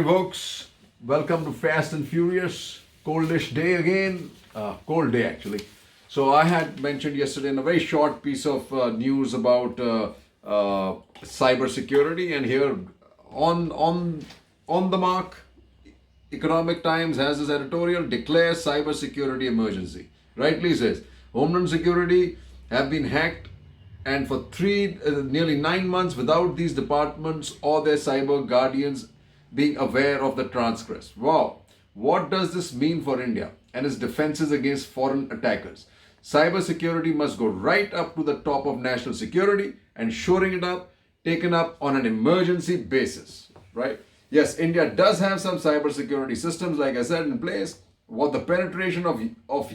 folks. Welcome to Fast and Furious. Coldish day again. Cold day actually. So I had mentioned yesterday in a very short piece of news about cyber security, and here on the mark, Economic Times has this editorial: declare cyber security emergency. Rightly says Homeland Security have been hacked, and for nearly 9 months without these departments or their cyber guardians being aware of the transgress. Wow, what does this mean for India and its defenses against foreign attackers? Cyber security must go right up to the top of national security, and shoring it up, taken up on an emergency basis, right? Yes, India does have some cyber security systems, like I said, in place. What the penetration of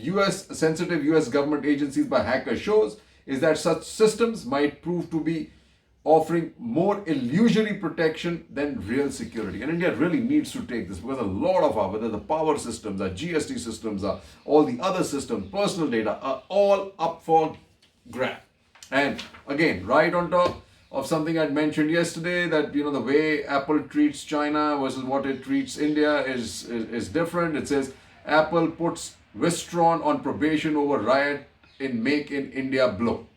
sensitive US government agencies by hackers shows is that such systems might prove to be offering more illusory protection than real security. And India really needs to take this, because a lot of whether the power systems, our GST systems, all the other systems, personal data, are all up for grab. And again, right on top of something I'd mentioned yesterday, that the way Apple treats China versus what it treats India is different. It says Apple puts Wistron on probation over riot in Make in India blow.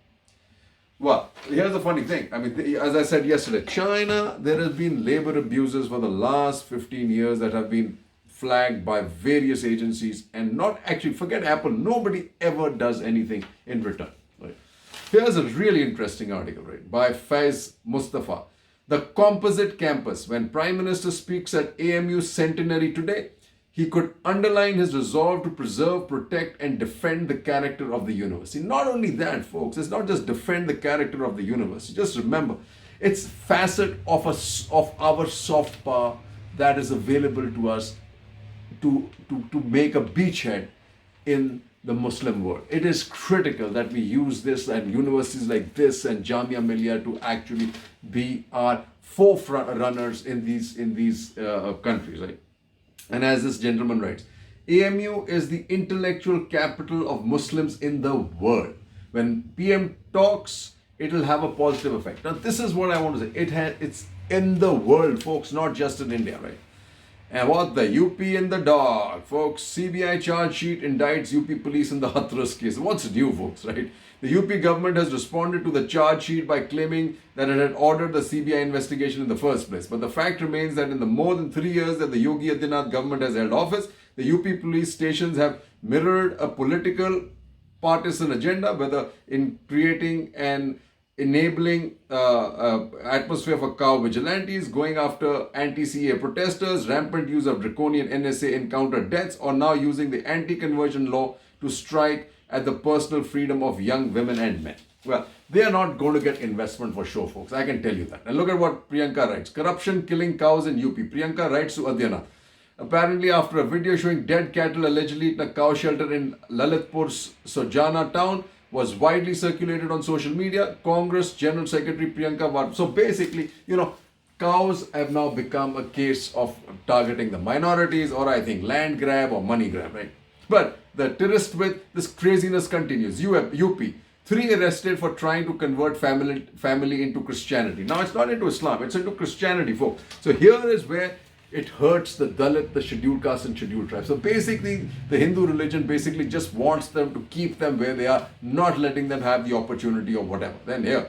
Well, here's the funny thing. I mean, as I said yesterday, China, there has been labor abuses for the last 15 years that have been flagged by various agencies, and not actually, forget Apple, nobody ever does anything in return. Right? Here's a really interesting article, right, by Faiz Mustafa. The composite campus. When Prime Minister speaks at AMU centenary today, he could underline his resolve to preserve, protect, and defend the character of the university. Not only that, folks, it's not just defend the character of the university. Just remember, it's facet of our soft power that is available to us to make a beachhead in the Muslim world. It is critical that we use this, and universities like this and Jamia Millia, to actually be our forefront runners in these countries, right? And as this gentleman writes, AMU is the intellectual capital of Muslims in the world. When PM talks, it will have a positive effect. Now, this is what I want to say. It's in the world, folks, not just in India, right? And what the UP in the dog, folks. CBI charge sheet indicts UP police in the Hathras case. What's new, folks, right? The UP government has responded to the charge sheet by claiming that it had ordered the CBI investigation in the first place. But the fact remains that in the more than 3 years that the Yogi Adityanath government has held office, the UP police stations have mirrored a political partisan agenda, whether in creating an enabling atmosphere for cow vigilantes, going after anti-CA protesters, rampant use of draconian NSA encounter deaths, or now using the anti-conversion law to strike at the personal freedom of young women and men. Well, they are not going to get investment for sure, folks. I can tell you that. And look at what Priyanka writes. Corruption killing cows in UP. Priyanka writes to Adityanath. Apparently, after a video showing dead cattle allegedly in a cow shelter in Lalitpur's Sojana town was widely circulated on social media, Congress General Secretary Priyanka Vad. So basically, cows have now become a case of targeting the minorities, or I think land grab or money grab, right? But the tourist with this craziness continues. UP, 3 arrested for trying to convert family into Christianity. Now, it's not into Islam, it's into Christianity, folks. So here is where it hurts the Dalit, the scheduled caste and scheduled tribes. So basically, the Hindu religion basically just wants them to keep them where they are, not letting them have the opportunity or whatever. Then here,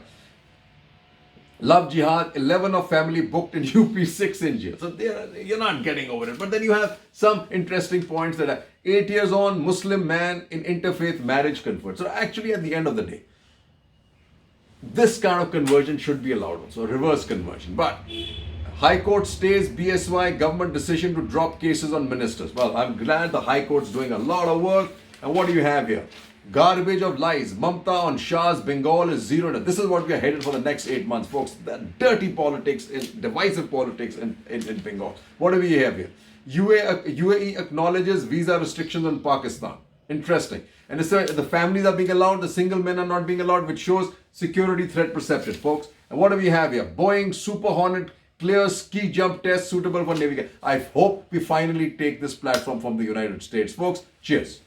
Love Jihad, 11 of family booked in UP, 6 in jail. So you're not getting over it. But then you have some interesting points that are 8 years on, Muslim man in interfaith marriage convert. So actually, at the end of the day, this kind of conversion should be allowed also, reverse conversion. But High Court stays BSY government decision to drop cases on ministers. Well, I'm glad the High Court's doing a lot of work. And what do you have here? Garbage of lies. Mamta on Shah's Bengal is zeroed. This is what we are headed for the next 8 months, folks. The dirty politics, divisive politics in Bengal. What do we have here? UAE acknowledges visa restrictions on Pakistan. Interesting. And it's the families are being allowed, the single men are not being allowed, which shows security threat perception, folks. And what do we have here? Boeing Super Hornet clears ski jump test suitable for navigation. I hope we finally take this platform from the United States, folks. Cheers.